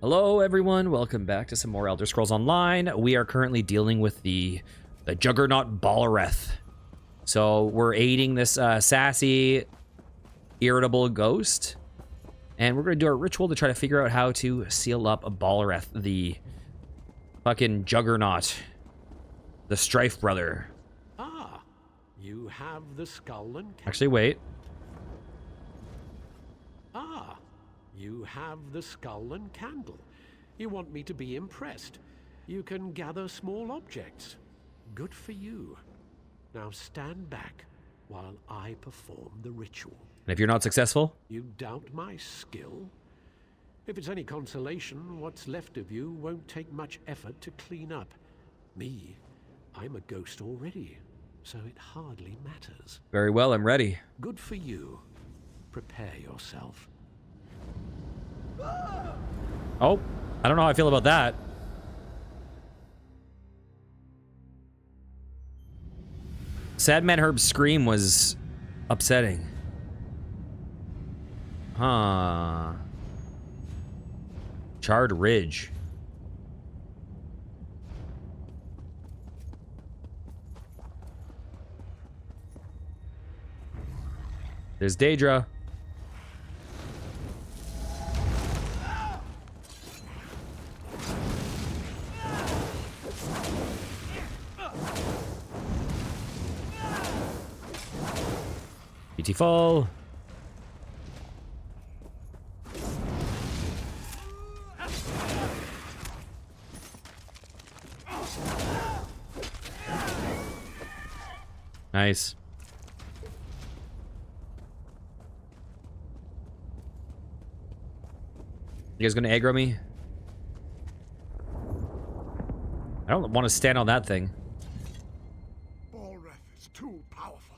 Hello everyone, welcome back to some more Elder Scrolls Online. We are currently dealing with the Juggernaut Balreth. So we're aiding this sassy, irritable ghost. And we're going to do our ritual to try to figure out how to seal up Balreth, the fucking Juggernaut. The Strife Brother. Ah, you have the skull and candle. Actually, wait. Ah, you have the skull and candle. You want me to be impressed. You can gather small objects. Good for you. Now stand back while I perform the ritual. And if you're not successful? You doubt my skill? If it's any consolation, what's left of you won't take much effort to clean up. Me, I'm a ghost already, so it hardly matters. Very well, I'm ready. Good for you. Prepare yourself. Oh, I don't know how I feel about that. Sadman Hurb's scream was upsetting. Huh. Charred Ridge. There's Daedra. Beautiful. Nice. You guys gonna aggro me? I don't want to stand on that thing. Balreth is too powerful.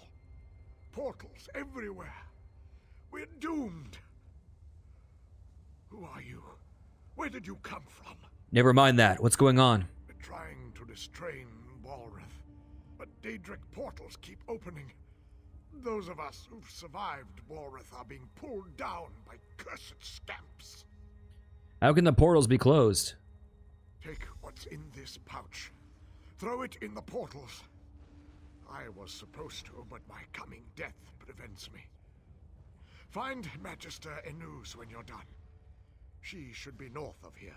Portals everywhere. We're doomed. Who are you? Where did you come from? Never mind that. What's going on? We're trying to distrain Balreth, but Daedric portals keep opening. Those of us who've survived Balreth are being pulled down by cursed scamps. How can the portals be closed? Take what's in this pouch. Throw it in the portals. I was supposed to, but my coming death prevents me. Find Magister Enus when you're done. She should be north of here.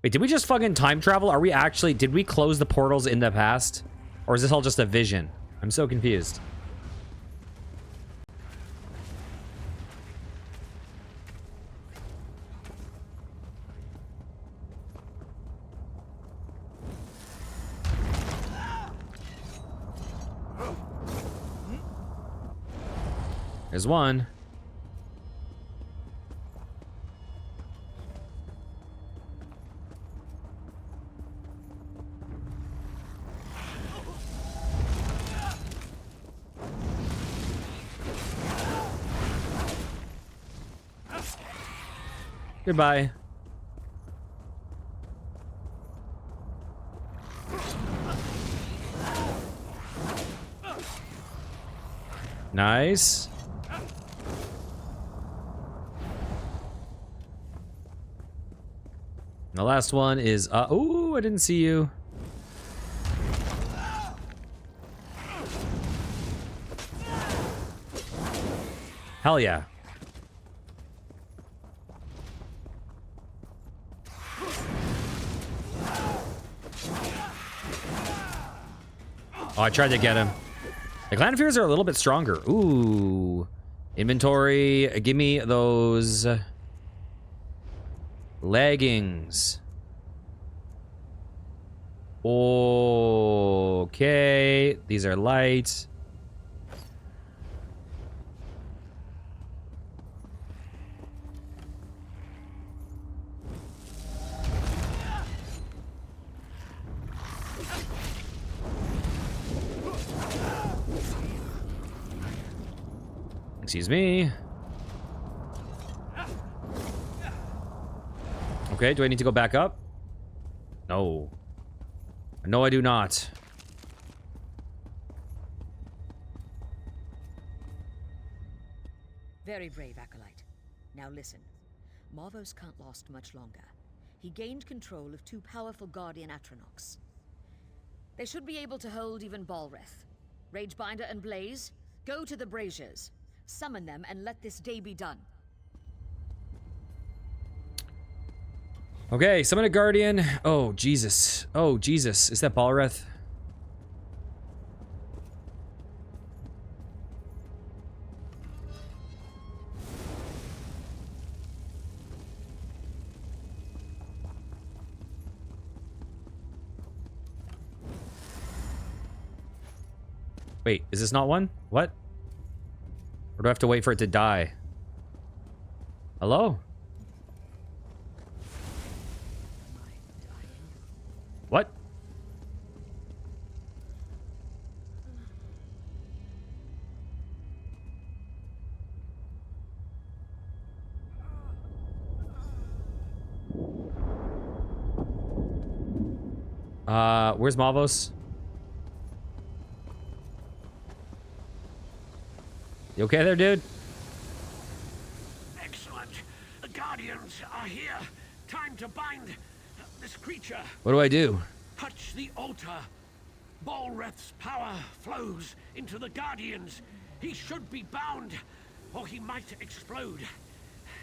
Wait, did we just fucking time travel? Are we actually... Did we close the portals in the past? Or is this all just a vision? I'm so confused. There's one. Goodbye. Nice. The last one is, ooh, I didn't see you. Hell yeah. Oh, I tried to get him. The Clanfears are a little bit stronger. Ooh. Inventory, give me those... leggings. Okay. These are light. Excuse me. Okay, do I need to go back up? No. No, I do not. Very brave, Acolyte. Now listen. Marvos can't last much longer. he gained control of 2 powerful Guardian Atronachs. They should be able to hold even Balreth. Ragebinder and Blaze, go to the Braziers. Summon them and let this day be done. Okay, summon a Guardian. Oh, Jesus. Oh, Jesus. Is that Balreth? Wait, is this not one? What? Or do I have to wait for it to die? Hello? What? Where's Mavos? You okay there, dude? Excellent. The Guardians are here. Time to bind this creature. What do I do? Touch the altar. Balreth's power flows into the Guardians. He should be bound, or he might explode.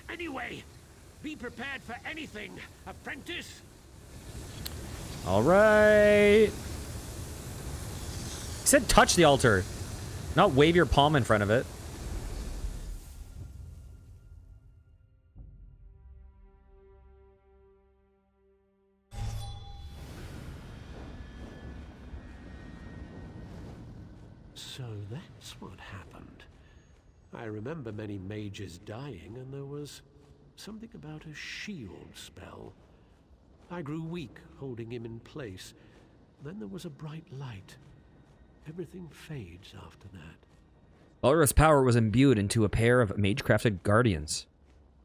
Anyway, be prepared for anything, apprentice. All right. He said touch the altar, not wave your palm in front of it. So that's what happened. I remember many mages dying, and there was something about a shield spell. I grew weak, holding him in place. Then there was a bright light. Everything fades after that. Balreth's power was imbued into a pair of mage-crafted guardians.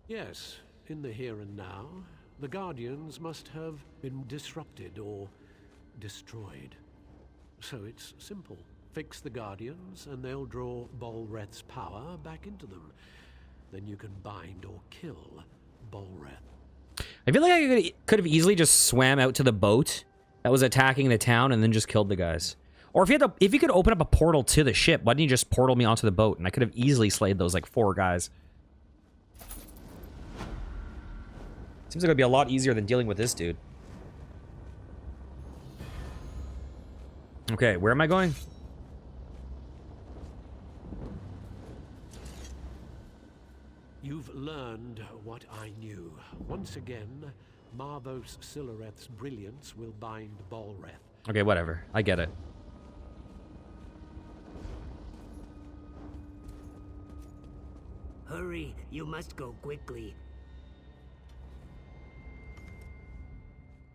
Yes, in the here and now, the Guardians must have been disrupted or destroyed. So it's simple. Fix the Guardians, and they'll draw Balreth's power back into them. Then you can bind or kill Balreth. I feel like I could have easily just swam out to the boat that was attacking the town and then just killed the guys. Or if you could open up a portal to the ship, why didn't you just portal me onto the boat? And I could have easily slayed those like 4 guys. Seems like it'd be a lot easier than dealing with this dude. Okay, where am I going? You've learned what I knew. Once again, Marvos Sillareth's brilliance will bind Balreth. Okay, whatever. I get it. Hurry, you must go quickly.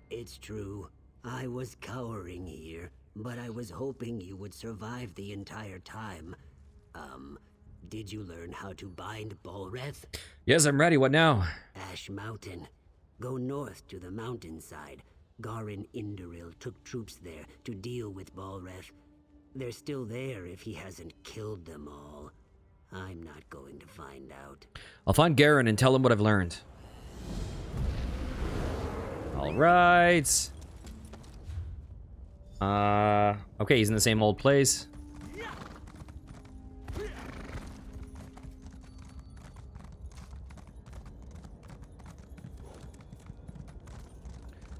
It's true. I was cowering here, but I was hoping you would survive the entire time. Did you learn how to bind Balreth? Yes, I'm ready. What now? Ash Mountain. Go north to the mountainside. Garin Indoril took troops there to deal with Balreth. They're still there if he hasn't killed them all. I'm not going to find out. I'll find Garin and tell him what I've learned. All right. Okay, he's in the same old place.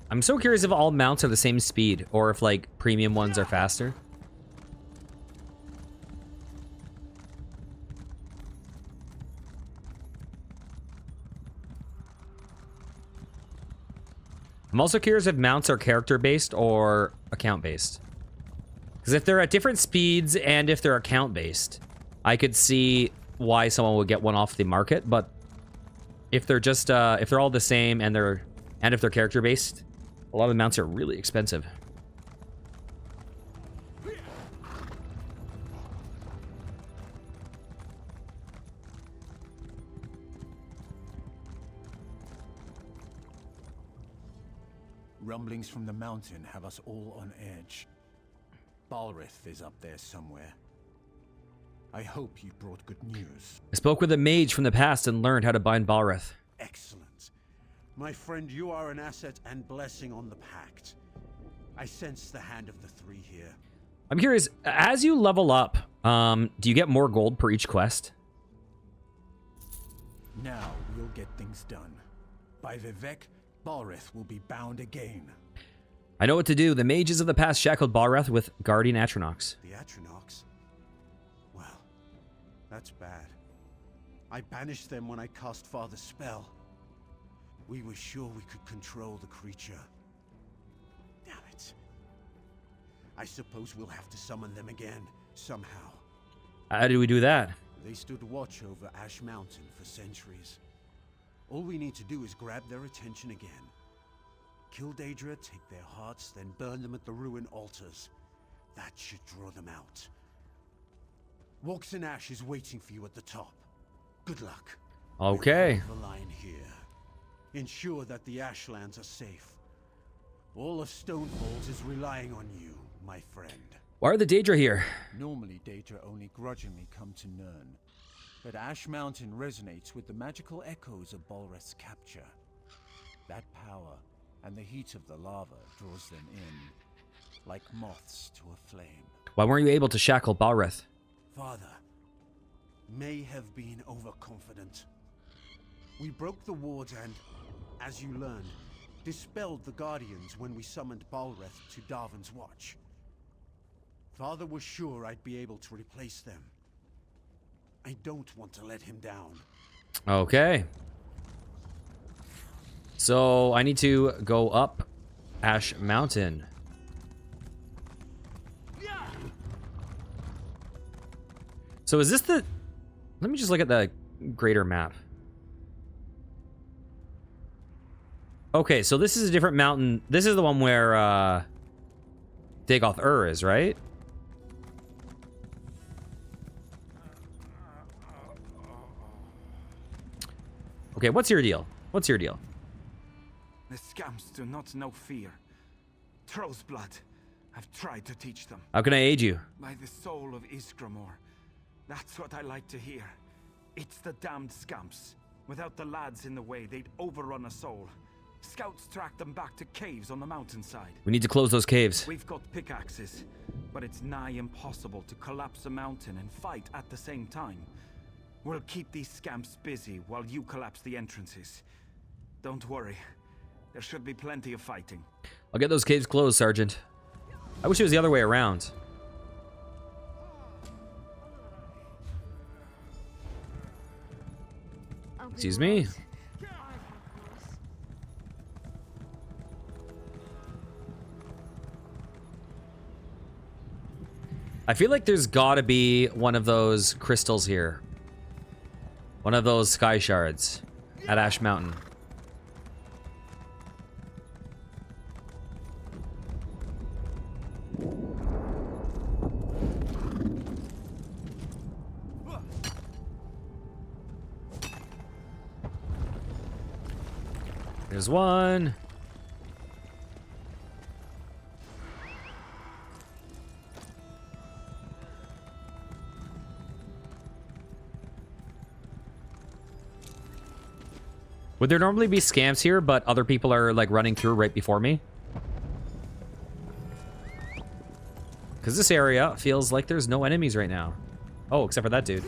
I'm so curious if all mounts are the same speed or if like premium ones are faster. I'm also curious if mounts are character-based or account-based. Because if they're at different speeds and if they're account-based, I could see why someone would get one off the market. But if they're just if they're all the same and if they're character-based, a lot of the mounts are really expensive. Rumblings from the mountain have us all on edge. Balreth is up there somewhere. I hope you brought good news. I spoke with a mage from the past and learned how to bind Balreth. Excellent. My friend, you are an asset and blessing on the Pact. I sense the hand of the three here. I'm curious, as you level up, do you get more gold per each quest? Now we'll get things done. By Vivek, Balrith will be bound again. I know what to do. The mages of the past shackled Balrith with guardian Atronox. The Atronox? Well, that's bad. I banished them when I cast Father's spell. We were sure we could control the creature. Damn it. I suppose we'll have to summon them again, somehow. How do we do that? They stood watch over Ash Mountain for centuries. All we need to do is grab their attention again. Kill Daedra, take their hearts, then burn them at the ruin altars. That should draw them out. Walks in Ash is waiting for you at the top. Good luck. Okay. We'll hold the line here. Ensure that the Ashlands are safe. All of Stonefalls is relying on you, my friend. Why are the Daedra here? Normally, Daedra only grudgingly come to Nirn. But Ash Mountain resonates with the magical echoes of Balrith's capture. That power and the heat of the lava draws them in, like moths to a flame. Why weren't you able to shackle Balrith? Father may have been overconfident. We broke the wards and, as you learned, dispelled the Guardians when we summoned Balrith to Darvin's watch. Father was sure I'd be able to replace them. I don't want to let him down. Okay. So I need to go up Ash Mountain. So is this the... Let me just look at the greater map. Okay, so this is a different mountain. This is the one where Dagoth is, right? Okay, what's your deal? What's your deal? The scamps do not know fear. Troll's blood. I've tried to teach them. How can I aid you? By the soul of Iskramor. That's what I like to hear. It's the damned scamps. Without the lads in the way, they'd overrun us all. Scouts tracked them back to caves on the mountainside. We need to close those caves. We've got pickaxes, but it's nigh impossible to collapse a mountain and fight at the same time. We'll keep these scamps busy while you collapse the entrances. Don't worry. There should be plenty of fighting. I'll get those caves closed, Sergeant. I wish it was the other way around. Excuse me. I feel like there's gotta be one of those crystals here. One of those sky shards at Ash Mountain. There's one. Would there normally be scams here, but other people are like running through right before me? Because this area feels like there's no enemies right now. Oh, except for that dude.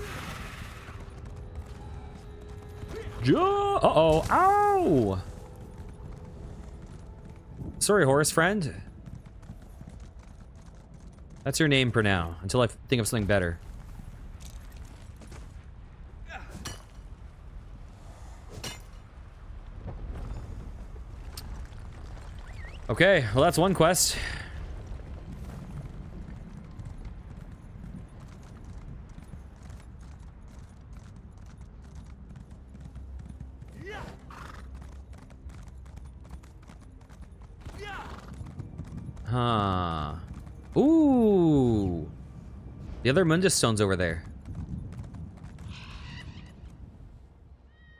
Uh-oh. Ow! Sorry, horse friend. That's your name for now, until I think of something better. Okay, well that's one quest. Huh. Ooh. The other Mundus stone's over there.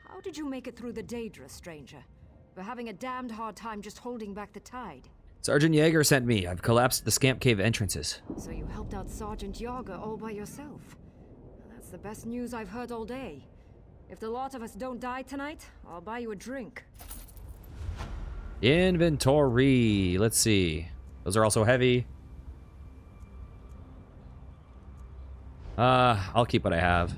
How did you make it through the Daedra, stranger? We're having a damned hard time just holding back the tide. Sergeant Jaeger sent me. I've collapsed the Scamp Cave entrances. So you helped out Sergeant Jaeger all by yourself. That's the best news I've heard all day. If the lot of us don't die tonight, I'll buy you a drink. Inventory. Let's see. Those are also heavy. I'll keep what I have.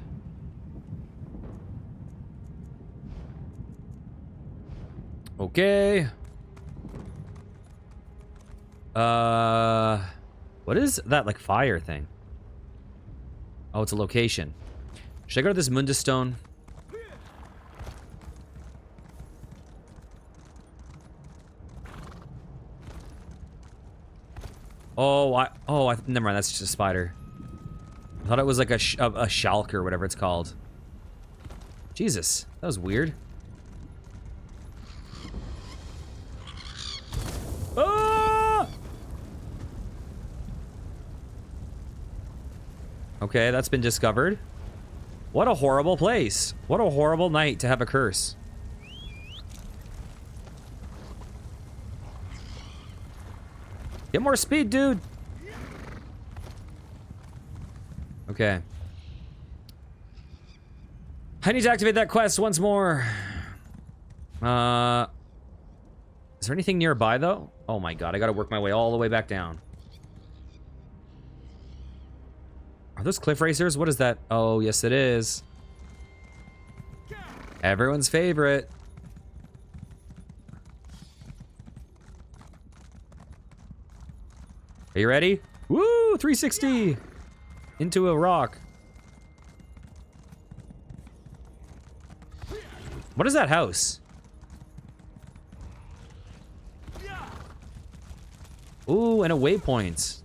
Okay. What is that, like, fire thing? Oh, it's a location. Should I go to this Mundus Stone? Never mind, that's just a spider. I thought it was like a Shalk or whatever it's called. Jesus, that was weird. Ah! Okay, that's been discovered. What a horrible place. What a horrible night to have a curse. Get more speed, dude. Okay. I need to activate that quest once more. Is there anything nearby, though? Oh my god, I gotta work my way all the way back down. Are those cliff racers? What is that? Oh, yes it is. Everyone's favorite. Are you ready? Woo! 360! Into a rock. What is that house? Ooh, and a waypoint.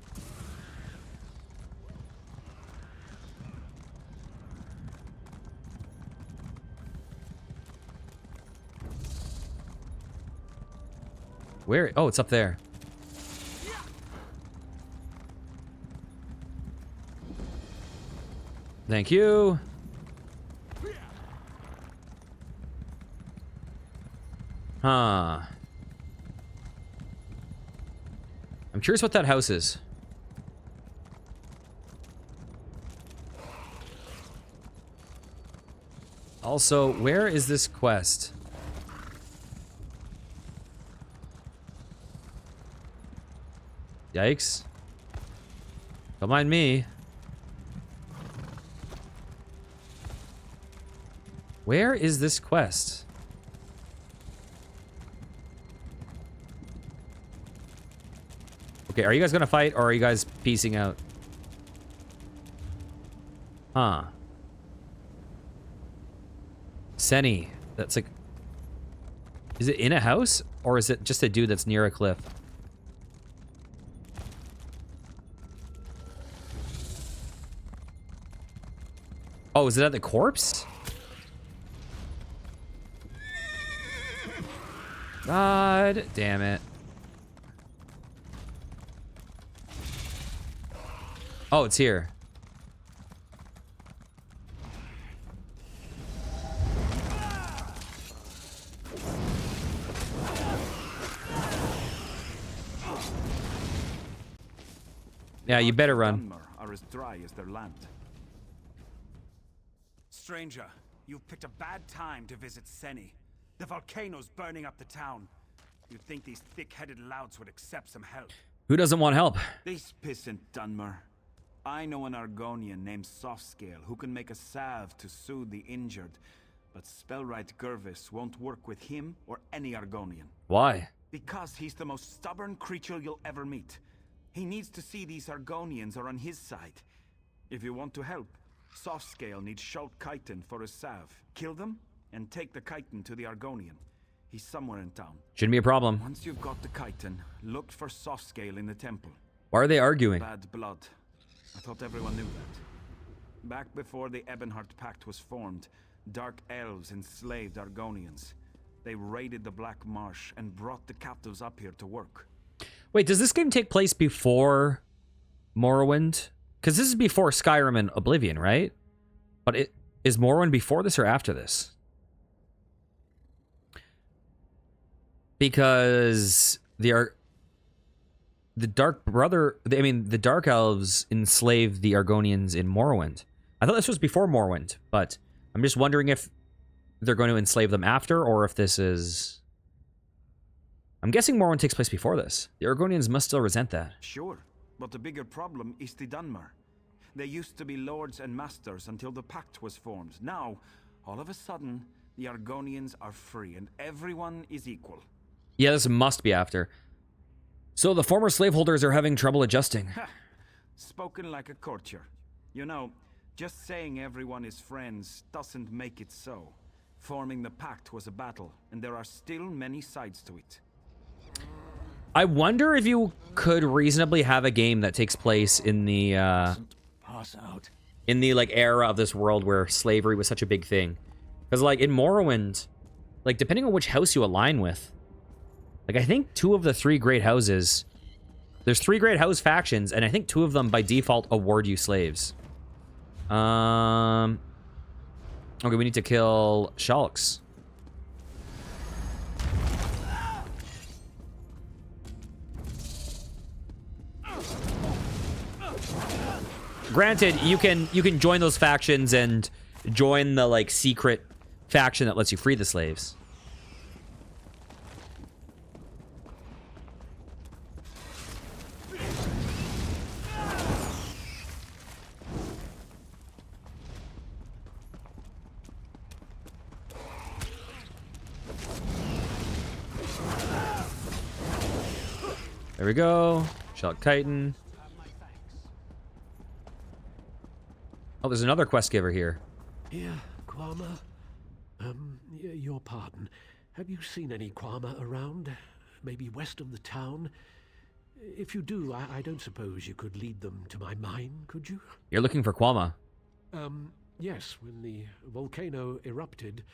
Where? Oh, it's up there. Thank you. Huh. I'm curious what that house is. Also, where is this quest? Yikes. Don't mind me. Where is this quest? Okay, are you guys gonna fight, or are you guys piecing out? Huh. Senny. That's like... Is it in a house? Or is it just a dude that's near a cliff? Oh, is it at the corpse? God damn it. Oh, it's here. Yeah, you better run. Are as dry as their land. Stranger, you've picked a bad time to visit Senny. The volcano's burning up the town. You'd think these thick-headed louts would accept some help. Who doesn't want help? This pissant Dunmer. I know an Argonian named Softscale who can make a salve to soothe the injured, but Spellwright Gervis won't work with him or any Argonian. Why? Because he's the most stubborn creature you'll ever meet. He needs to see these Argonians are on his side. If you want to help, Softscale needs Schult Chiton for a salve. Kill them, and take the chitin to the Argonian. He's somewhere in town. Shouldn't be a problem. Once you've got the chitin, look for Softscale in the temple. Why are they arguing? Bad blood. I thought everyone knew that. Back before the Ebonheart Pact was formed, dark elves enslaved Argonians. They raided the Black Marsh and brought the captives up here to work. Wait, does this game take place before Morrowind? Because this is before Skyrim and Oblivion, right? But is Morrowind before this or after this? Because the Dark Elves enslaved the Argonians in Morrowind. I thought this was before Morrowind, but I'm just wondering if they're going to enslave them after, or if this is... I'm guessing Morrowind takes place before this. The Argonians must still resent that. Sure, but the bigger problem is the Dunmer. They used to be lords and masters until the pact was formed. Now, all of a sudden, the Argonians are free and everyone is equal. Yeah, this must be after. So the former slaveholders are having trouble adjusting. Spoken like a courtier. You know, just saying everyone is friends doesn't make it so. Forming the pact was a battle, and there are still many sides to it. I wonder if you could reasonably have a game that takes place in the like era of this world where slavery was such a big thing. Because like in Morrowind, like depending on which house you align with, like I think 2 of the 3 great houses, there's 3 great house factions, and I think 2 of them by default award you slaves. Okay, we need to kill Shulks. Granted, you can join those factions and join the like secret faction that lets you free the slaves. There we go. Shulk Chitin. Oh, there's another quest giver here. Here, Kwama. Your pardon. Have you seen any Kwama around? Maybe west of the town? If you do, I don't suppose you could lead them to my mine, could you? You're looking for Kwama. Yes. When the volcano erupted,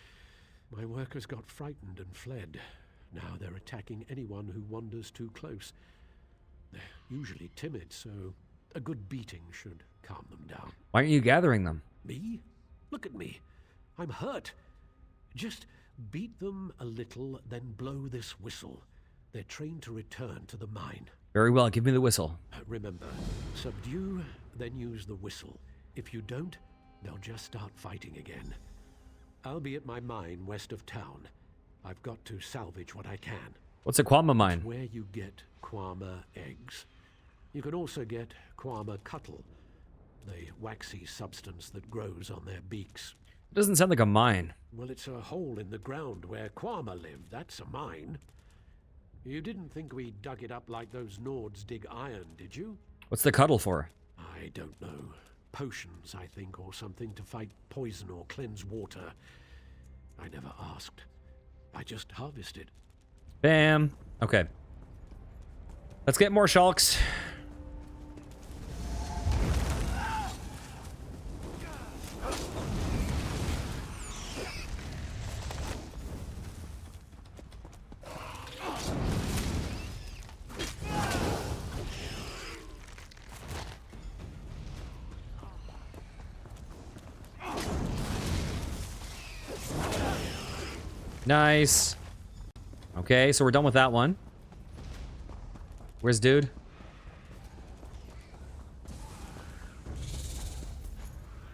my workers got frightened and fled. Now they're attacking anyone who wanders too close. They're usually timid, so a good beating should calm them down. Why aren't you gathering them? Me? Look at me. I'm hurt. Just beat them a little, then blow this whistle. They're trained to return to the mine. Very well, give me the whistle. Remember, subdue, then use the whistle. If you don't, they'll just start fighting again. I'll be at my mine west of town. I've got to salvage what I can. What's a Kwama mine? It's where you get Kwama eggs. You can also get Kwama cuttle, the waxy substance that grows on their beaks. It doesn't sound like a mine. Well, it's a hole in the ground where Kwama live. That's a mine. You didn't think we dug it up like those Nords dig iron, did you? What's the cuttle for? I don't know. Potions, I think, or something to fight poison or cleanse water. I never asked. I just harvested. Bam. Okay. Let's get more Shulks. Nice. Okay, so we're done with that one. Where's dude?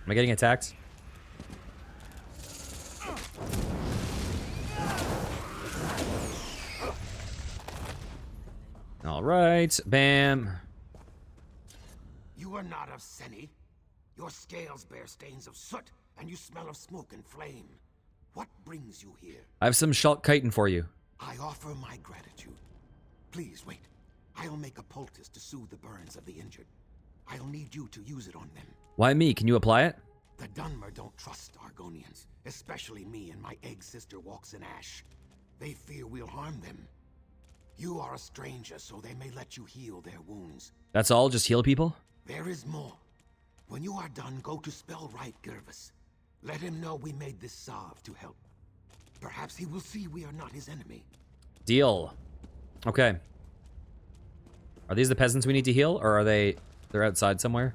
Am I getting attacked? All right, bam. You are not of Seni. Your scales bear stains of soot, and you smell of smoke and flame. What brings you here? I have some Shulk chitin for you. I offer my gratitude. Please wait. I'll make a poultice to soothe the burns of the injured. I'll need you to use it on them. Why me? Can you apply it? The Dunmer don't trust Argonians, especially me and my egg sister walks in ash. They fear we'll harm them. You are a stranger, so they may let you heal their wounds. That's all? Just heal people? There is more. When you are done, go to Spellwright Gervis. Let him know we made this salve to help. Perhaps he will see we are not his enemy. Deal. Okay. Are these the peasants we need to heal, or are they're outside somewhere?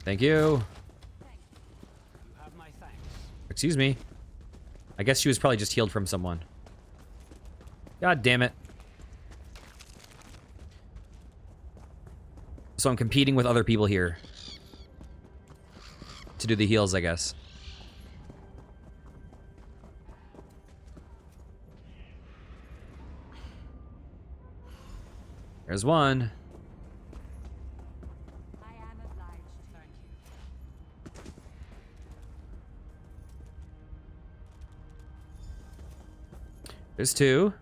Thank you. Excuse me. I guess she was probably just healed from someone. God damn it. So I'm competing with other people here to do the heals, I guess. There's one. I am obliged. Thank you. There's two.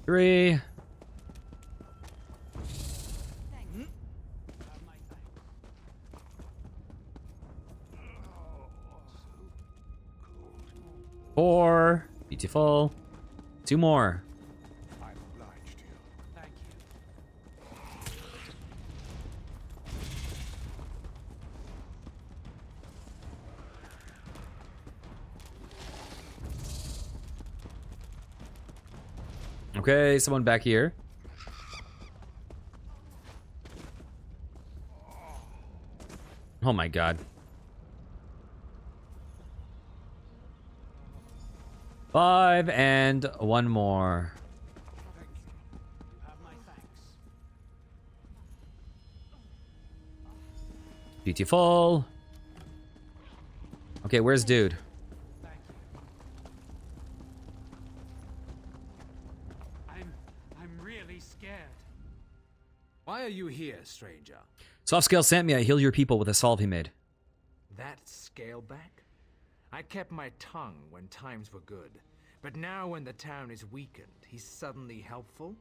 Three. Four. Beautiful. Two more. I'm obliged to you. Thank you. Okay, someone back here. Oh my god. 5 and one more. You have my thanks. Beautiful. Okay, where's dude? Thank you. I'm really scared. Why are you here, stranger? Softscale sent me. I healed your people with a salve he made. That Scaleback? I kept my tongue when times were good, but now when the town is weakened, he's suddenly helpful?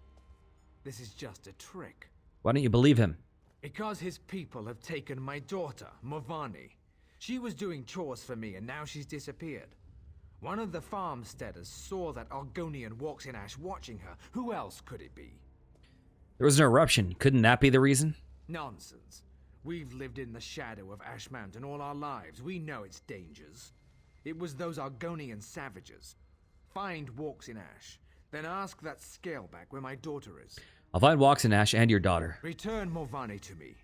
This is just a trick. Why don't you believe him? Because his people have taken my daughter, Movani. She was doing chores for me and now she's disappeared. One of the farmsteaders saw that Argonian walks in ash watching her. Who else could it be? There was an eruption. Couldn't that be the reason? Nonsense. We've lived in the shadow of Ash Mountain all our lives. We know its dangers. It was those Argonian savages. Find Walks in Ash, then ask that Scaleback where my daughter is. I'll find Walks in Ash and your daughter. Return Movani to me.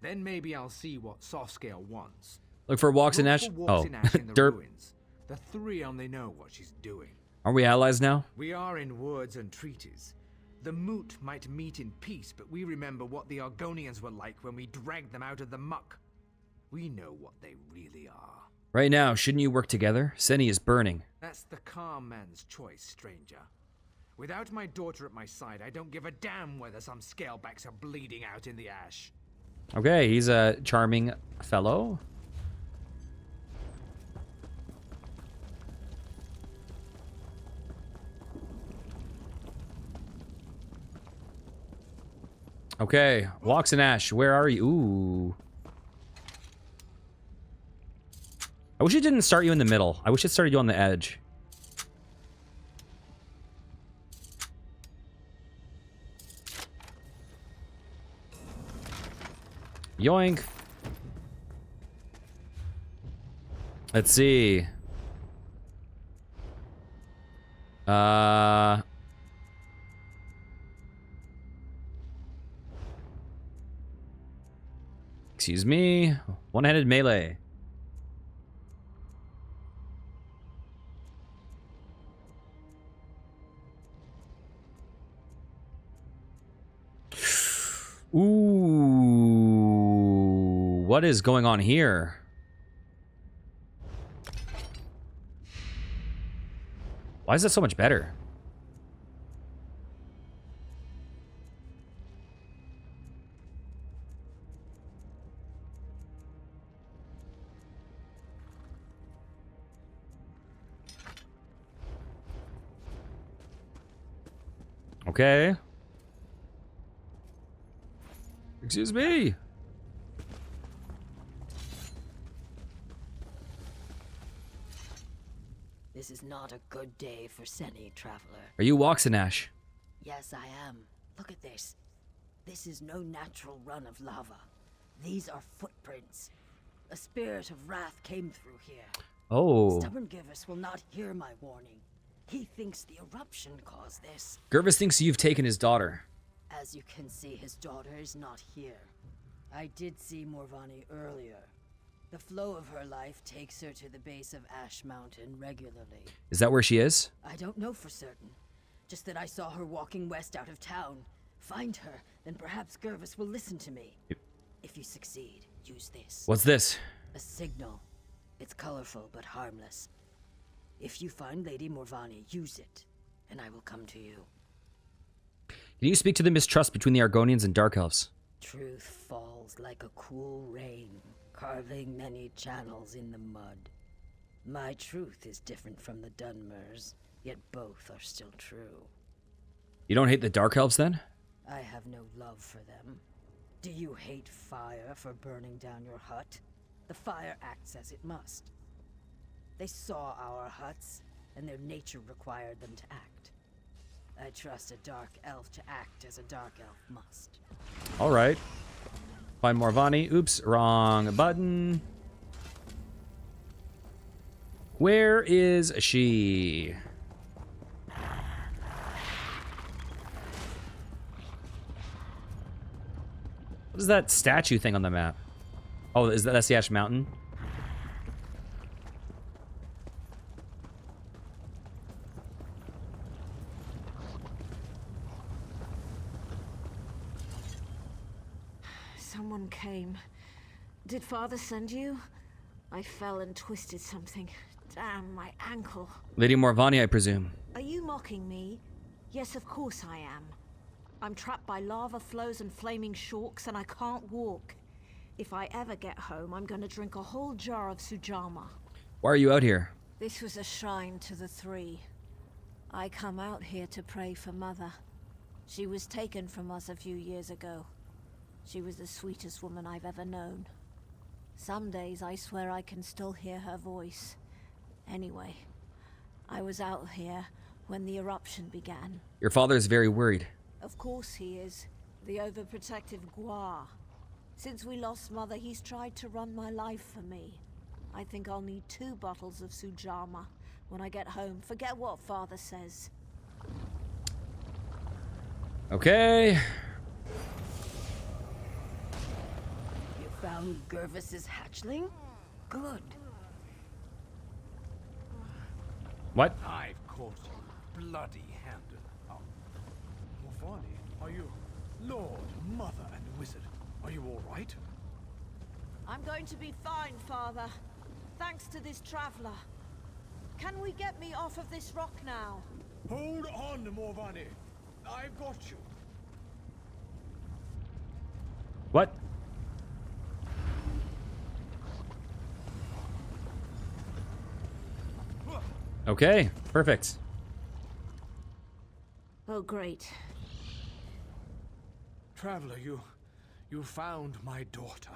Then maybe I'll see what Softscale wants. Look for Walks in Look Ash. for Walks Oh, in Ash in the derp. ruins. The three only know what she's doing. Are we allies now? We are in words and treaties. The Moot might meet in peace, but we remember what the Argonians were like when we dragged them out of the muck. We know what they really are. Right now, shouldn't you work together? Seni is burning. That's the calm man's choice, stranger. Without my daughter at my side, I don't give a damn whether some scalebacks are bleeding out in the ash. Okay, he's a charming fellow. Okay, Walks in Ash, where are you? Ooh. I wish it didn't start you in the middle. I wish it started you on the edge. Yoink. Let's see. Excuse me. One-handed melee. Ooh. What is going on here? Why is that so much better? Okay. Excuse me. This is not a good day for Seni, traveler. Are you Walks in Ash? Yes, I am. Look at this. This is no natural run of lava. These are footprints. A spirit of wrath came through here. Oh. Stubborn Givus will not hear my warning. He thinks the eruption caused this. Gervis thinks you've taken his daughter. As you can see, his daughter is not here. I did see Morvani earlier. The flow of her life takes her to the base of Ash Mountain regularly. Is that where she is? I don't know for certain. Just that I saw her walking west out of town. Find her, then perhaps Gervis will listen to me. If you succeed, use this. What's this? A signal. It's colorful but harmless. If you find Lady Morvani, use it, and I will come to you. Can you speak to the mistrust between the Argonians and Dark Elves? Truth falls like a cool rain, carving many channels in the mud. My truth is different from the Dunmers, yet both are still true. You don't hate the Dark Elves then? I have no love for them. Do you hate fire for burning down your hut? The fire acts as it must. They saw our huts, and their nature required them to act. I trust a dark elf to act as a dark elf must. All right. Find Morvani. Oops, wrong button. Where is she? What is that statue thing on the map? Oh, that's the Ash Mountain? Someone came. Did Father send you? I fell and twisted something. Damn, my ankle. Lady Morvani, I presume. Are you mocking me? Yes, of course I am. I'm trapped by lava flows and flaming shorks, and I can't walk. If I ever get home, I'm gonna drink a whole jar of Sujama. Why are you out here? This was a shrine to the three. I come out here to pray for Mother. She was taken from us a few years ago. She was the sweetest woman I've ever known. Some days I swear I can still hear her voice. Anyway, I was out here when the eruption began. Your father is very worried. Of course he is. The overprotective Gua. Since we lost Mother, he's tried to run my life for me. I think I'll need 2 bottles of Sujama when I get home. Forget what Father says. Okay. You found Gervis's hatchling? Good. What? I've caught you bloody-handed. Morvani, are you Lord, Mother, and Wizard? Are you all right? I'm going to be fine, Father. Thanks to this traveler. Can we get me off of this rock now? Hold on, Morvani. I've got you. What? Okay, perfect. Oh, great. Traveler, you found my daughter.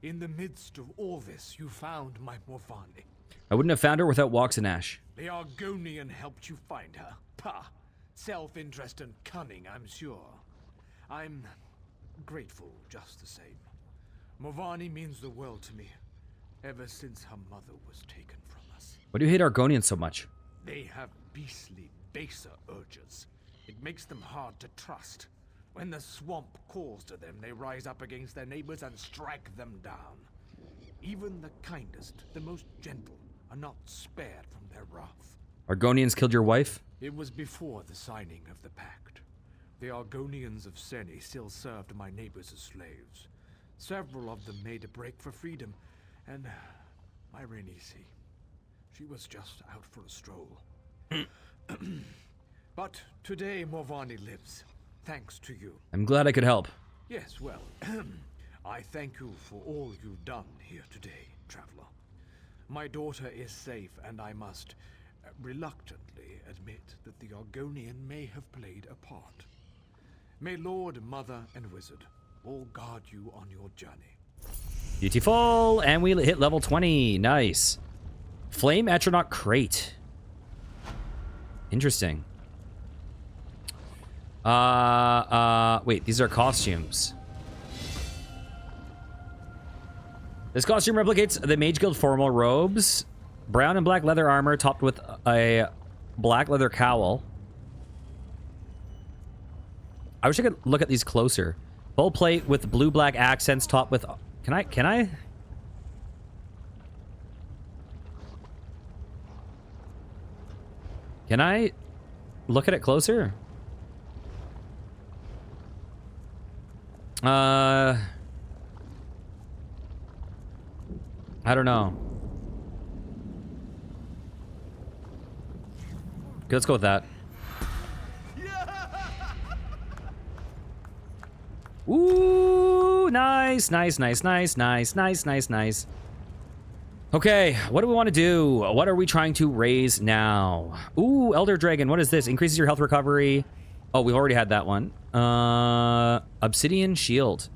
In the midst of all this, you found my Morvani. I wouldn't have found her without Walks in Ash. The Argonian helped you find her. Pah! Self-interest and cunning, I'm sure. I'm grateful just the same. Morvani means the world to me, ever since her mother was taken from us. Why do you hate Argonians so much? They have beastly, baser urges. It makes them hard to trust. When the swamp calls to them, they rise up against their neighbors and strike them down. Even the kindest, the most gentle, are not spared from their wrath. Argonians killed your wife? It was before the signing of the pact. The Argonians of Seni still served my neighbors as slaves. Several of them made a break for freedom, and my Renisi, she was just out for a stroll. But today Morvani lives, thanks to you. I'm glad I could help. Yes, well, I thank you for all you've done here today, traveler. My daughter is safe, and I must reluctantly admit that the Argonian may have played a part. May Lord, Mother, and Wizard all guard you on your journey. Beautiful, and we hit level 20. Nice. Flame Atronach Crate. Interesting. Wait, these are costumes. This costume replicates the Mage Guild formal robes. Brown and black leather armor topped with a black leather cowl. I wish I could look at these closer. Full plate with blue-black accents topped with... Can I? Can I look at it closer? I don't know. Okay, let's go with that. Ooh, nice, nice, nice, nice, nice, nice, nice, nice. Okay, what do we want to do? What are we trying to raise now? Ooh, Elder Dragon, what is this? Increases your health recovery. Oh, we've already had that one. Obsidian Shield.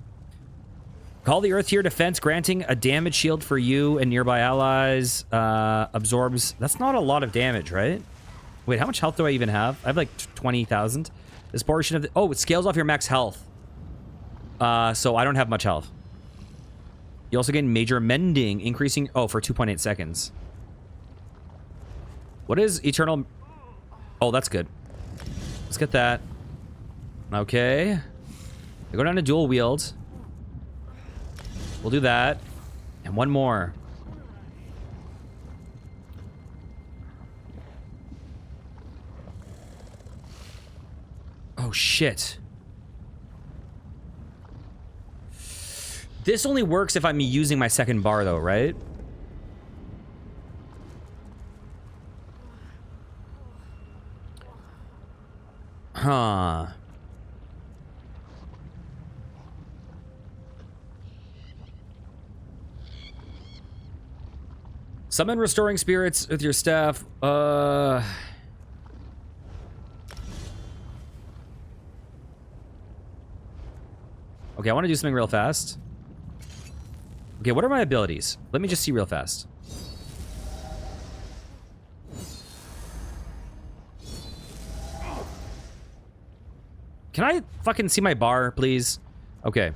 Call the Earth to your defense, granting a damage shield for you and nearby allies. Absorbs... That's not a lot of damage, right? Wait, how much health do I even have? I have like 20,000. This portion of the... Oh, it scales off your max health. So I don't have much health. You also gain major mending, increasing... Oh, for 2.8 seconds. What is eternal... Oh, that's good. Let's get that. Okay. I go down to dual wield. We'll do that. And one more. Oh, shit. This only works if I'm using my second bar, though, right? Huh. Summon restoring spirits with your staff. Okay, I want to do something real fast. Okay, what are my abilities? Let me just see real fast. Can I fucking see my bar, please? Okay.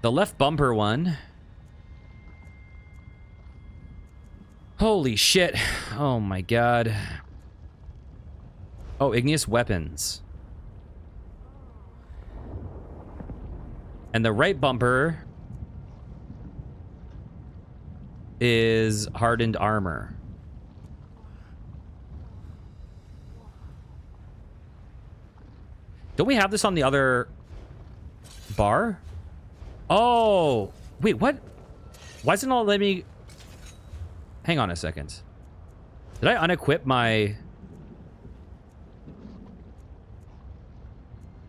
The left bumper one. Holy shit. Oh my god. Oh, igneous weapons. And the right bumper is hardened armor. Don't we have this on the other bar? Oh, wait, what? Why doesn't it all let me... Hang on a second. Did I unequip my...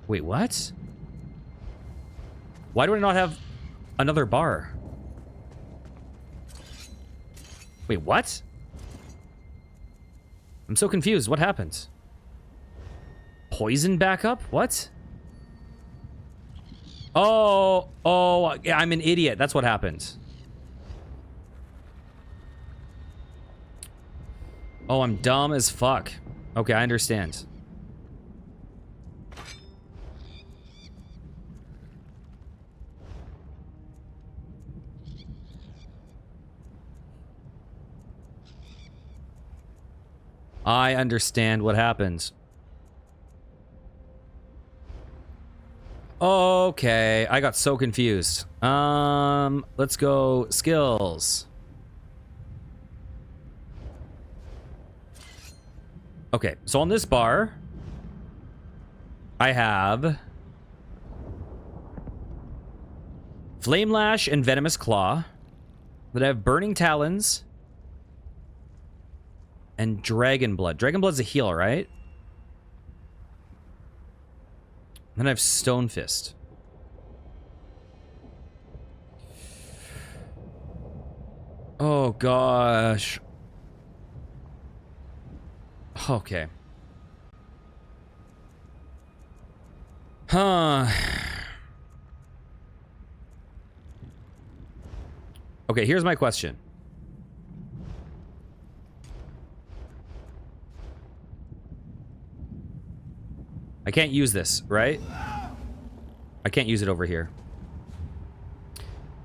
Wait, what? Why do I not have another bar? Wait, what? I'm so confused. What happened? Poison backup? What? Oh, yeah, I'm an idiot. That's what happened. Oh, I'm dumb as fuck. Okay, I understand. I understand what happens. Okay, I got so confused. Let's go skills. Okay, so on this bar, I have Flame Lash and Venomous Claw. Then I have Burning Talons and Dragon Blood. Dragon Blood's a heal, right? Then I have Stone Fist. Oh, gosh. Okay. Huh. Okay, here's my question. I can't use this, right? I can't use it over here.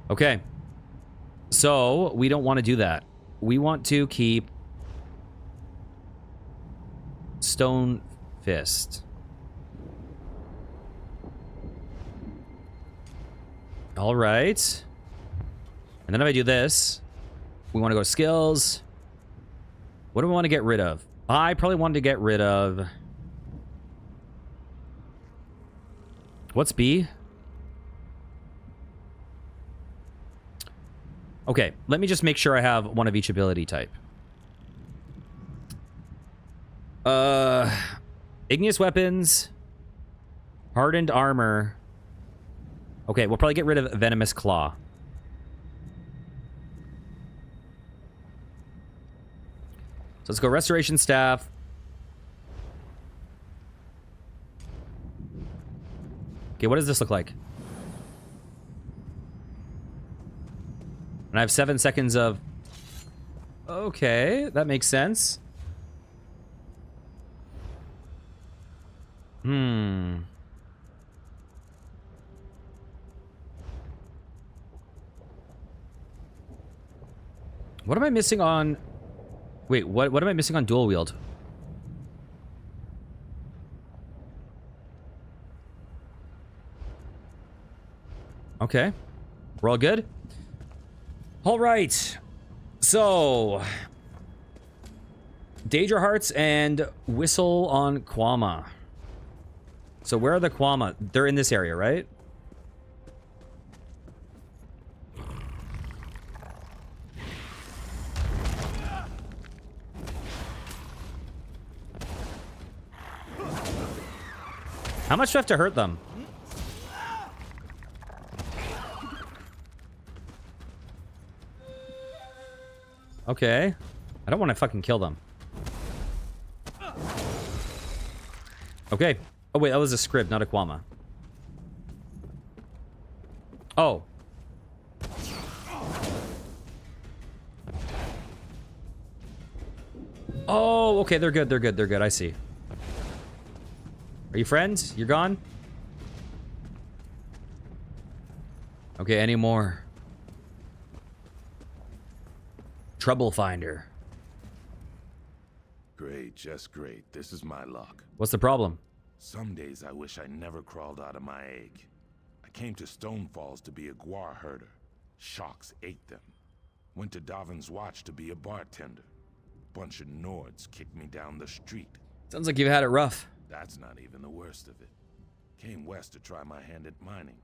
Okay. So, we don't want to do that. We want to keep Stone Fist. All right. And then if I do this, we want to go skills. What do I want to get rid of? I probably wanted to get rid of... What's B? Okay, let me just make sure I have one of each ability type. Igneous weapons. Hardened armor. Okay, we'll probably get rid of Venomous Claw. So let's go Restoration Staff. Okay, what does this look like? And I have 7 seconds of... Okay, that makes sense. What am I missing on... Wait, what am I missing on dual wield? Okay. We're all good? All right. So... Daedra Hearts and Whistle on Quama. So where are the Quama? They're in this area, right? How much do I have to hurt them? Okay. I don't want to fucking kill them. Okay. Oh, wait, that was a scrib, not a Quama. Oh. Oh, okay, they're good, they're good, they're good, I see. Are you friends? You're gone? Okay, any more? Trouble Finder. Great, just great. This is my luck. What's the problem? Some days I wish I never crawled out of my egg. I came to Stone Falls to be a guar herder. Sharks ate them. Went to Darvin's Watch to be a bartender. Bunch of Nords kicked me down the street. Sounds like you've had it rough. That's not even the worst of it. Came west to try my hand at mining.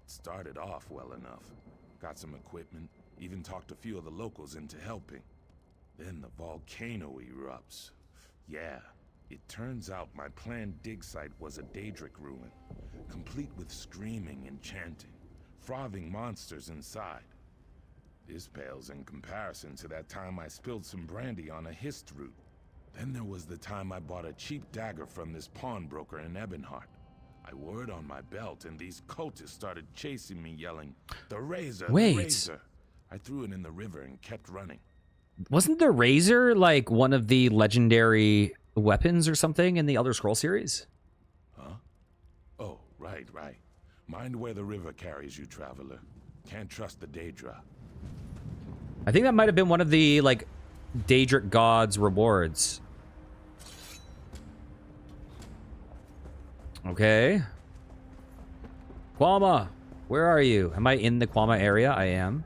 Started off well enough. Got some equipment, even talked a few of the locals into helping. Then the volcano erupts. Yeah, it turns out my planned dig site was a Daedric ruin, complete with screaming and chanting, frothing monsters inside. This pales in comparison to that time I spilled some brandy on a hist root. Then there was the time I bought a cheap dagger from this pawnbroker in Ebonheart. I wore it on my belt, and these cultists started chasing me, yelling, "The razor, Wait. the razor!" I threw it in the river and kept running. Wasn't the razor like one of the legendary weapons or something in the Elder Scroll series? Huh? Oh, right. Mind where the river carries you, traveler. Can't trust the Daedra. I think that might have been one of the, like, Daedric gods' rewards. Okay. Quama, where are you? Am I in the Quama area? I am.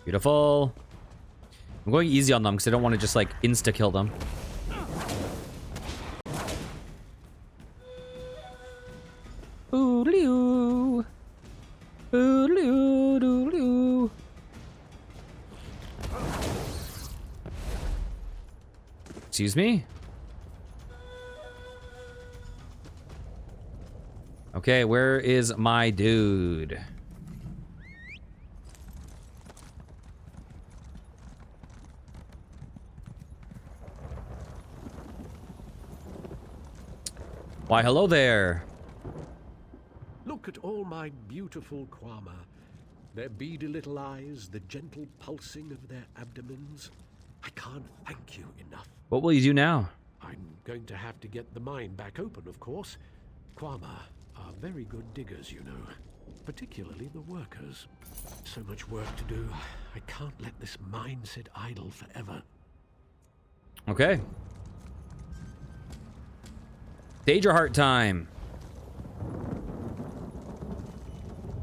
Beautiful. I'm going easy on them because I don't want to just, like, insta-kill them. Oodaloo. Oodaloo, doodaloo. Excuse me? Okay, where is my dude? Why, hello there. Look at all my beautiful Quama. Their beady little eyes, the gentle pulsing of their abdomens. I can't thank you enough. What will you do now? I'm going to have to get the mine back open, of course. Quama are very good diggers, you know. Particularly the workers. So much work to do. I can't let this mine sit idle forever. Okay. Daedra time.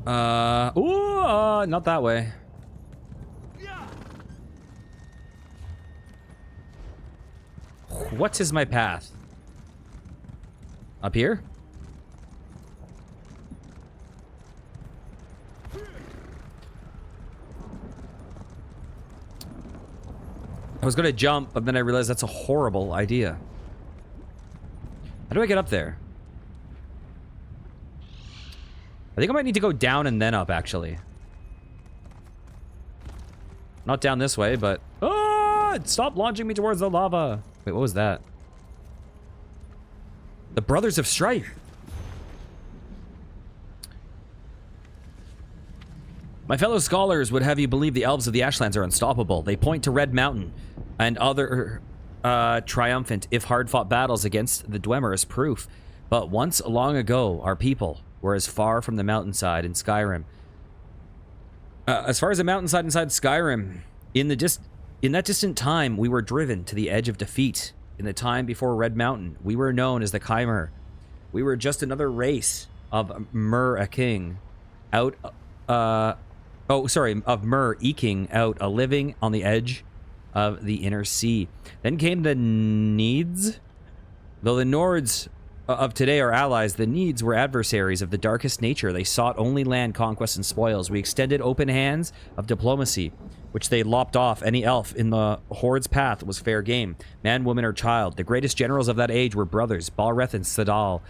Not that way. What is my path? Up here? I was gonna jump, but then I realized that's a horrible idea. How do I get up there? I think I might need to go down and then up, actually. Not down this way, but... Ah! Stop launching me towards the lava! Wait, what was that? The Brothers of Strife! My fellow scholars would have you believe the elves of the Ashlands are unstoppable. They point to Red Mountain and other triumphant, if hard-fought battles against the Dwemer as proof. But once long ago, our people were as far from the mountainside in Skyrim. As far as the mountainside inside Skyrim, in that distant time, we were driven to the edge of defeat. In the time before Red Mountain, we were known as the Chimer. We were just another race of Myr a king, of Myr eking out a living on the edge of the inner sea. Then came the Needs. Though the Nords of today are allies, the Needs were adversaries of the darkest nature. They sought only land, conquest, and spoils. We extended open hands of diplomacy, which they lopped off. Any elf in the Horde's path was fair game. Man, woman, or child. The greatest generals of that age were brothers, Balreth and Sadal.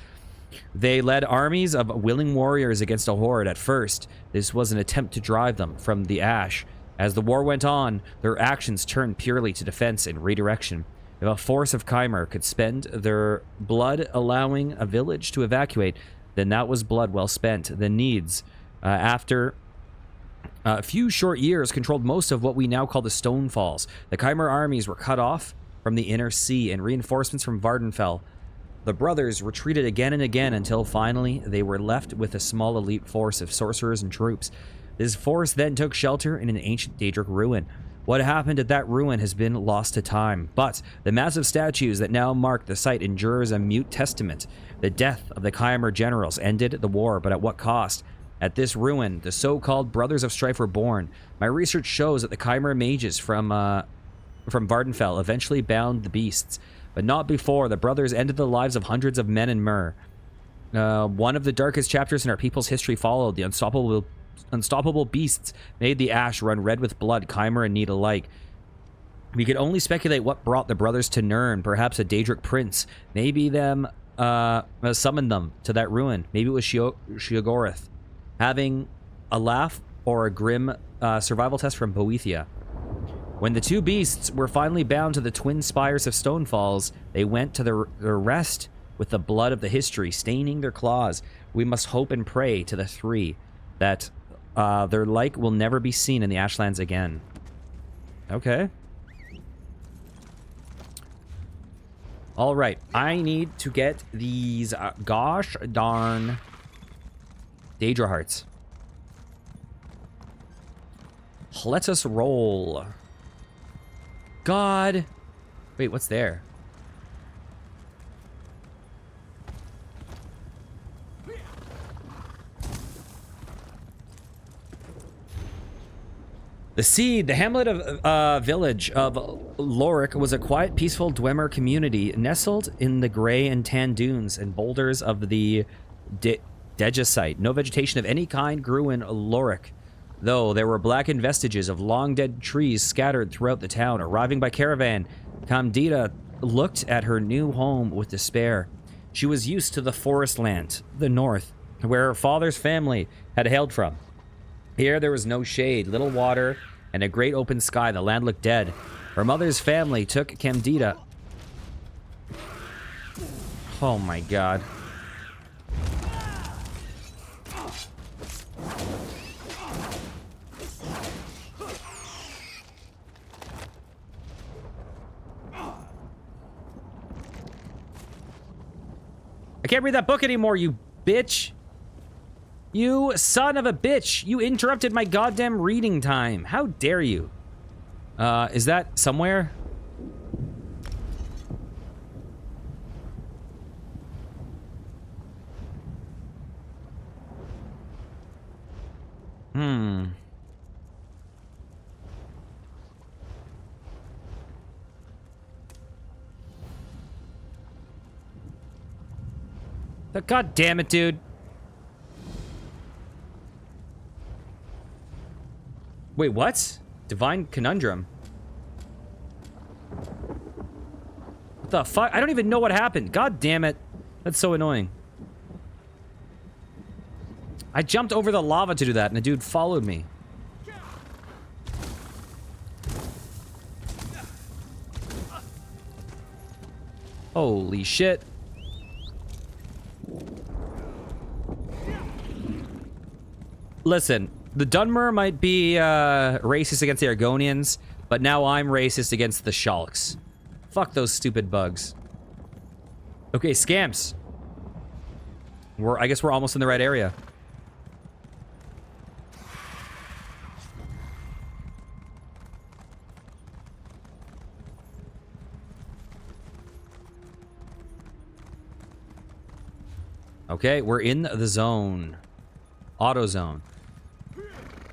They led armies of willing warriors against a horde. At first, this was an attempt to drive them from the Ash. As the war went on, their actions turned purely to defense and redirection. If a force of Chimer could spend their blood allowing a village to evacuate, then that was blood well spent. The Needs, after a few short years, controlled most of what we now call the Stonefalls. The Chimer armies were cut off from the inner sea, and reinforcements from Vardenfell. The brothers retreated again and again until finally they were left with a small elite force of sorcerers and troops. This force then took shelter in an ancient Daedric ruin. What happened at that ruin has been lost to time, but the massive statues that now mark the site endure as a mute testament. The death of the Chimer generals ended the war, but at what cost? At this ruin, the so-called Brothers of Strife were born. My research shows that the Chimer mages from Vardenfell eventually bound the beasts, but not before the brothers ended the lives of hundreds of men in Myr. One of the darkest chapters in our people's history followed. The unstoppable beasts made the Ash run red with blood, Chimer and Need alike. We could only speculate what brought the brothers to Nirn, perhaps a Daedric prince. Maybe them summoned them to that ruin. Maybe it was Sheogorath having a laugh or a grim survival test from Boethia. When the two beasts were finally bound to the twin spires of Stonefalls, they went to their rest with the blood of the history staining their claws. We must hope and pray to the three that their like will never be seen in the Ashlands again. Okay. All right. I need to get these gosh darn Daedra hearts. Let us roll. God. Wait, what's there? The Seed, the hamlet of village of Lorik, was a quiet, peaceful Dwemer community nestled in the gray and tan dunes and boulders of the Degesite. No vegetation of any kind grew in Lorik, though there were blackened vestiges of long-dead trees scattered throughout the town. Arriving by caravan, Camdita looked at her new home with despair. She was used to the forest land, the north, where her father's family had hailed from. Here there was no shade, little water, and a great open sky. The land looked dead. Her mother's family took Camdita. Oh my god. I can't read that book anymore, you bitch. You son of a bitch. You interrupted my goddamn reading time. How dare you? Is that somewhere? God damn it, dude. Wait, what? Divine Conundrum. What the fuck? I don't even know what happened. God damn it. That's so annoying. I jumped over the lava to do that, and the dude followed me. Holy shit. Listen, the Dunmer might be racist against the Argonians, but now I'm racist against the Shulks. Fuck those stupid bugs. Okay, scamps. I guess we're almost in the right area. Okay, we're in the zone. Auto zone.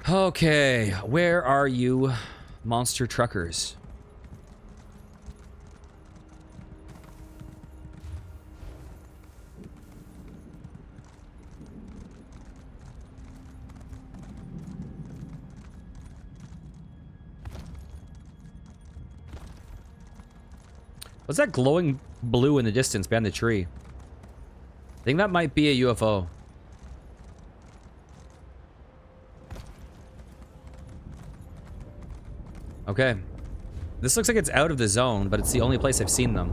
Okay, where are you, monster truckers? What's that glowing blue in the distance behind the tree? I think that might be a UFO. Okay. This looks like it's out of the zone, but it's the only place I've seen them.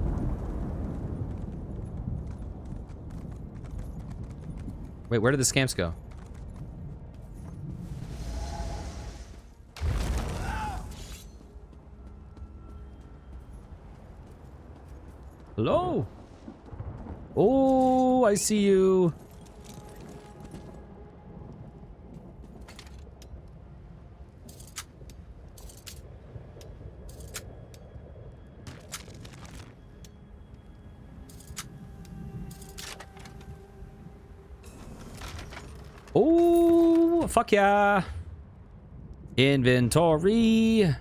Wait, where did the scamps go? Hello? Oh, I see you. Oh, fuck yeah. Inventory.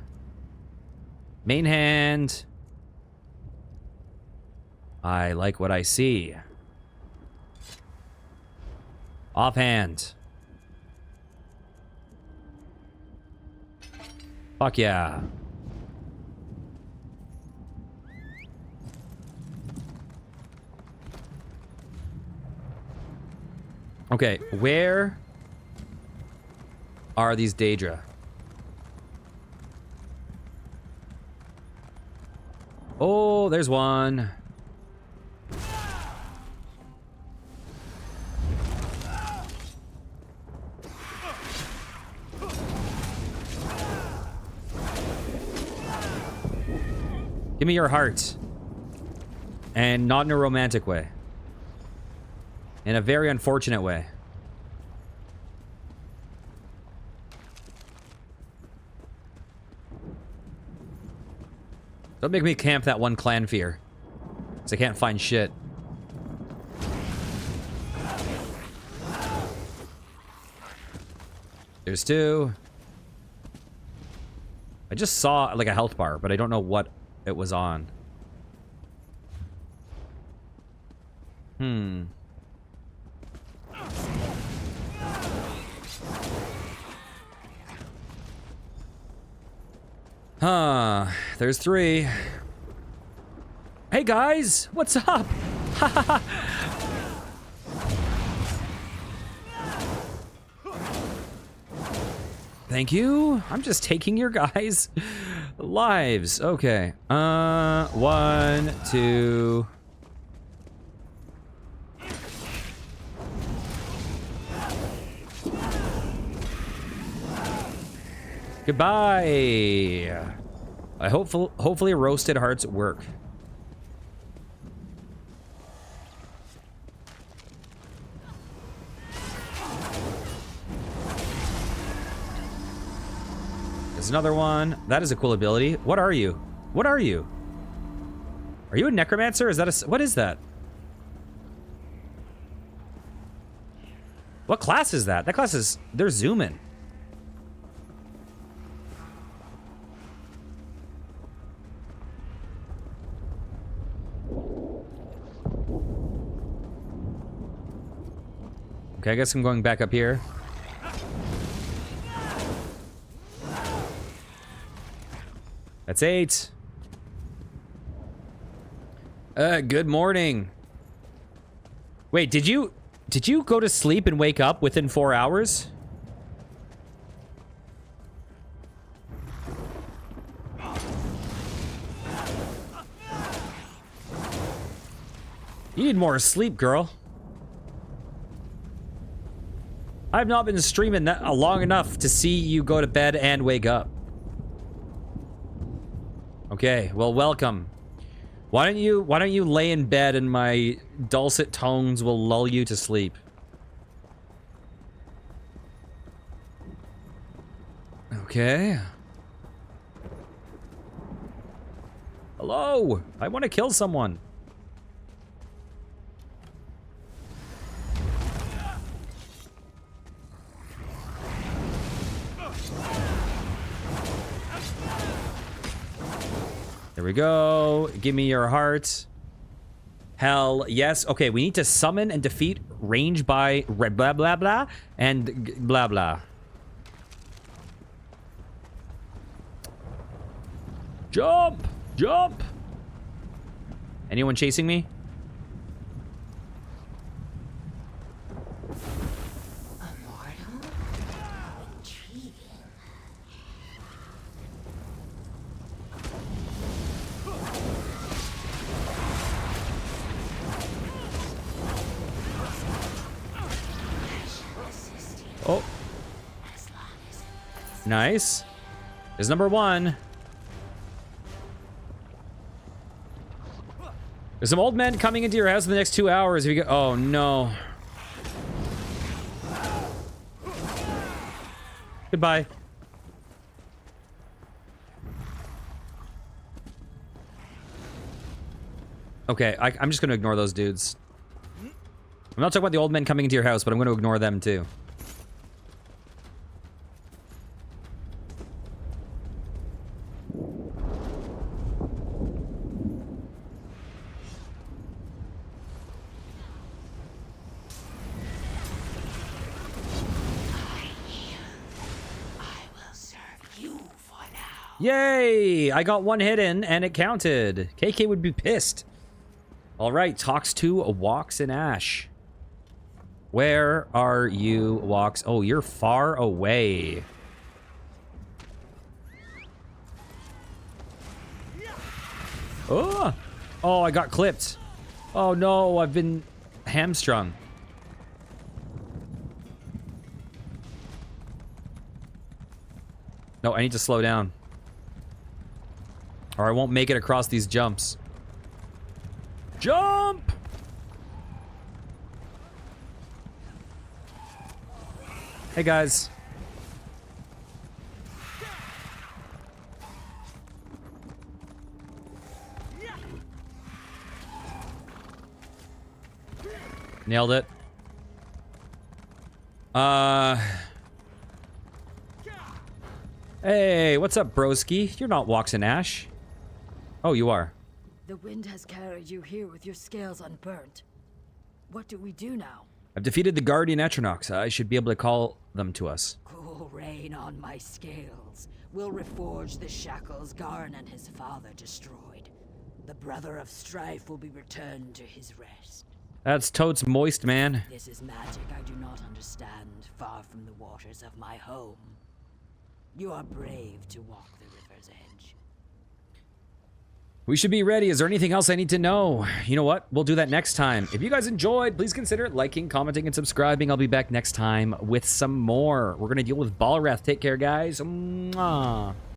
Main hand. I like what I see. Offhand. Fuck yeah. Okay, where are these Daedra? Oh, there's one. Give me your heart. And not in a romantic way. In a very unfortunate way. Don't make me camp that one clan fear. Because I can't find shit. There's two. I just saw like a health bar, but I don't know what it was on. Huh. There's three. Hey guys, what's up? Thank you. I'm just taking your guys' lives. Okay. 1, 2. Goodbye. Hopefully roasted hearts work. There's another one. That is a cool ability. What are you? What are you? Are you a necromancer? Is that a... What is that? What class is that? That class is... They're zooming. Okay, I guess I'm going back up here. That's 8. Good morning. Wait, did you go to sleep and wake up within 4 hours? You need more sleep, girl. I've not been streaming that long enough to see you go to bed and wake up. Okay, well, welcome. Why don't you lay in bed and my dulcet tones will lull you to sleep? Okay. Hello. I want to kill someone. There we go. Give me your heart. Hell yes. Okay, we need to summon and defeat range by blah blah blah and blah blah. Jump! Jump! Anyone chasing me? Oh. Nice. There's number 1. There's some old men coming into your house in the next 2 hours. If you go, oh no. Goodbye. Okay, I'm just gonna ignore those dudes. I'm not talking about the old men coming into your house, but I'm gonna ignore them too. Yay! I got 1 hit in, and it counted. KK would be pissed. Alright, talks to Walks in Ash. Where are you, Walks? Oh, you're far away. Oh! Oh, I got clipped. Oh no, I've been hamstrung. No, I need to slow down. Or I won't make it across these jumps. Jump! Hey, guys. Nailed it. Hey, what's up, broski? You're not Walks in Ash. Oh, you are. The wind has carried you here with your scales unburnt. What do we do now? I've defeated the Guardian Etronox. I should be able to call them to us. Cool rain on my scales. We'll reforge the shackles Garn and his father destroyed. The brother of strife will be returned to his rest. That's totes moist, man. This is magic I do not understand, far from the waters of my home. You are brave to walk the river's edge. We should be ready. Is there anything else I need to know? You know what? We'll do that next time. If you guys enjoyed, please consider liking, commenting, and subscribing. I'll be back next time with some more. We're going to deal with Balreth. Take care, guys. Mwah.